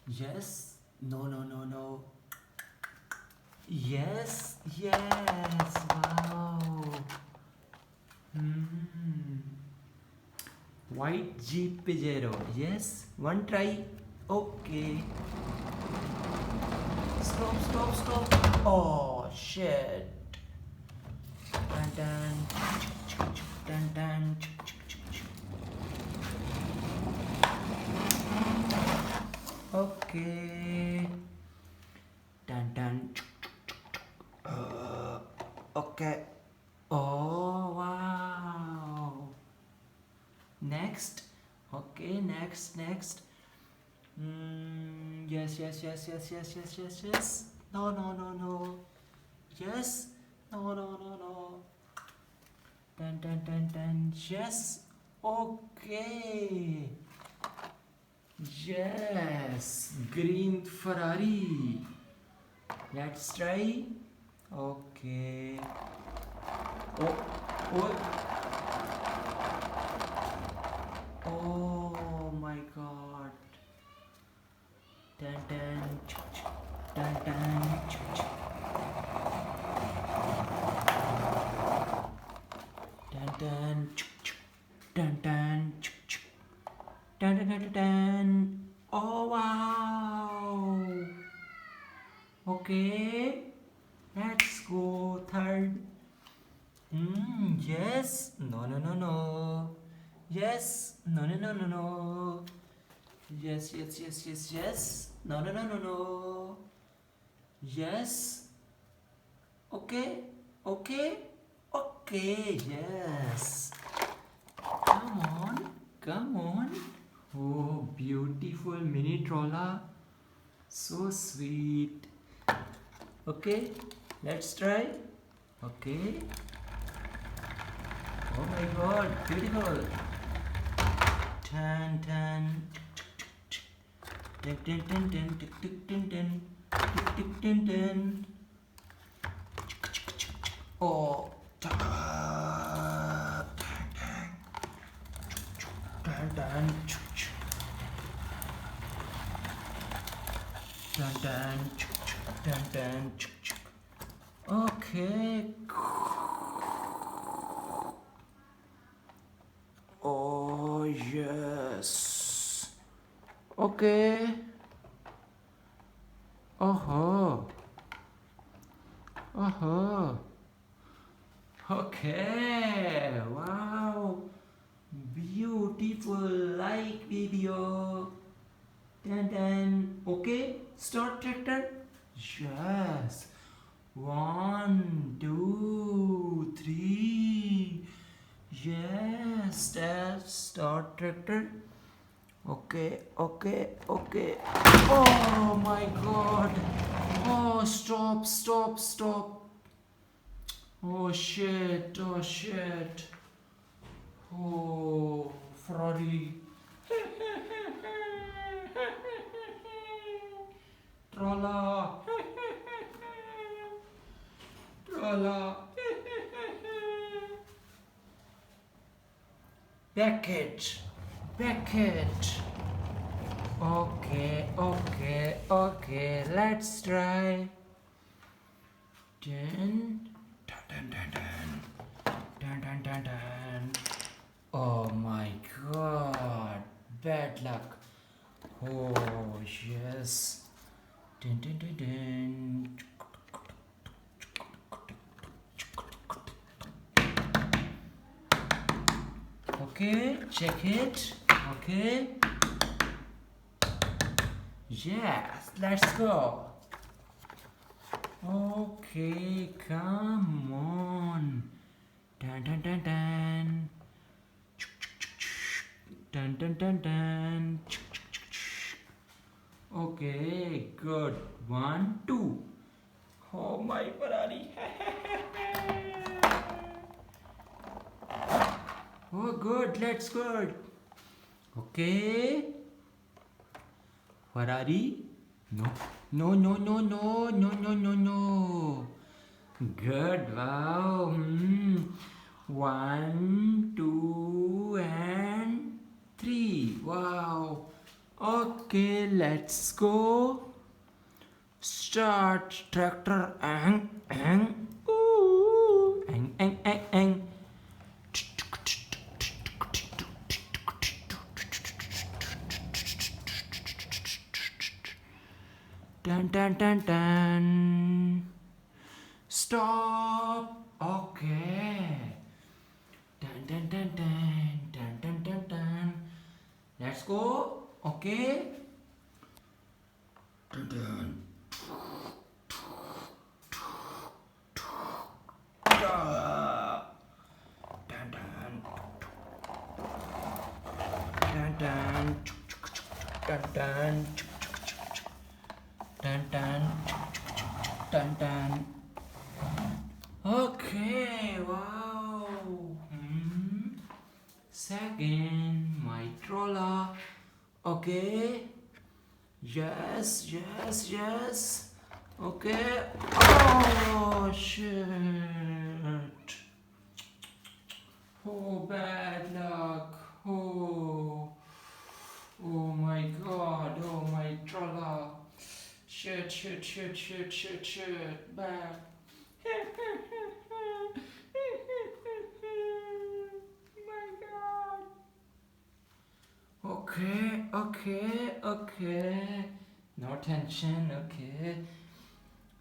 Yes. No, no, no, no. Yes, yes. Wow. Hmm. White Jeep Pajero. Yes. One try. Okay. Stop, stop, stop. Oh, shit. Dun dun. Dun dun. Okay. Dun dun. Okay. Oh, wow. Next. Okay, next, next. Yes, yes, yes, yes, yes, yes, yes, yes. No, no, no, no. Yes. No, no, no, no. Dun, dun, dun, dun. Yes. Okay. Yes. Green Ferrari. Let's try. Okay. Oh, oh, oh my God. Dun, dun, dun, dun, dun, dun, dun, dun, dun, dun, dun, dun. Oh wow. Okay. Let's go third. Yes. No, no, no, no. Yes. No, no, no, no, no. Yes, yes, yes, yes, yes. No, no, no, no, no. Yes. Okay. Okay. Okay. Yes. Come on. Come on. Oh, beautiful mini trolla. So sweet. Okay. Let's try. Okay. Oh my god. Beautiful. Tan tan. Tin tin tin tin tick tick tin tin. Tick tick tin tin. Oh. Tan tan. Tan tan. Tan tan. Okay. Oh yes. Okay. Oh. Oh. Okay. Wow. Beautiful like video. Dun dun. Okay. Start tractor. Yes. One, two, three. Yes. That's start tractor. Okay, okay, okay. Oh my god. Oh, stop, stop, stop. Oh shit, oh shit. Oh, Ferrari. Trolla. Trolla. Beckett. Beckett. Okay, okay, okay. Let's try. Dun, dun, dun, dun, dun. Dun, dun, dun, dun. Oh my god. Bad luck. Oh, yes. Dun, dun, dun, dun. Okay, check it. Okay. Yes, let's go. Okay, come on. Dun dun dun dun. Dun dun dun dun. Okay, good. One, two. Oh my Ferrari. Oh, good. Let's good. Okay. Ferrari. No. No, no, no, no, no, no, no, no. Good. Wow. One, two, and three. Wow. Okay, let's go. Start tractor. Ang, ang. Ooh. Ang, ang, ang, ang. Dun, dun, dun, dun. Stop. Okay. Dun, dun, dun, dun. Dun, dun, dun, dun. Let's go. Okay. Dun, dun. Dun, dun. Dun, dun. Dun, dun. Dun, dun. Dun, dun. Okay, wow. Second, my trolla. Okay. Yes, yes, yes. Okay. Oh, shit. Oh, bad luck. Oh. Oh my god. Oh my trolla. Shit, shit, shit, shit, shit, shit. Bad. My god. Okay, okay, okay. No tension, okay.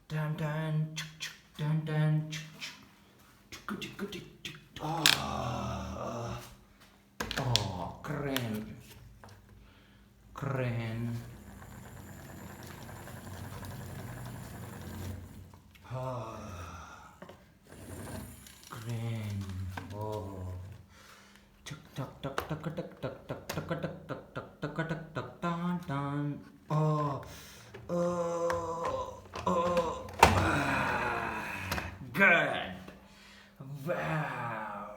Dun dun, dun dun, oh, oh, crane, crane. Oh, crane. Oh. Tuck tuck tuck tuck tuck tuck tuck tuck tuck tuck tuck tuck tuck tuck dun dun. Oh, oh, oh. Good. Wow.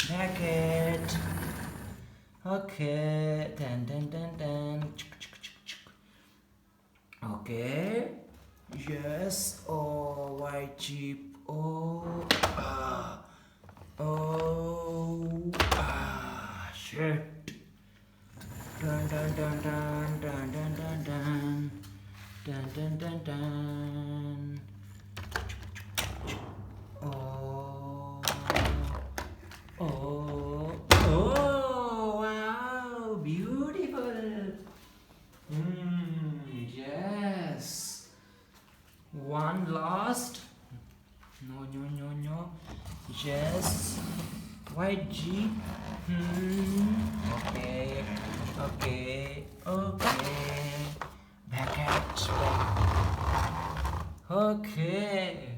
Back it. Okay. Dun dun dun dun. Okay. Yes. Oh, white jeep. Oh. Ah. Oh. Ah. Shit. Dun dun dun dun dun dun dun dun. Dun dun dun dun. Oh. Oh. Oh. Wow. Beautiful. Yes. One last. No, no, no, no. Yes. White jeep. Okay. Okay. Okay. Back at back. Okay.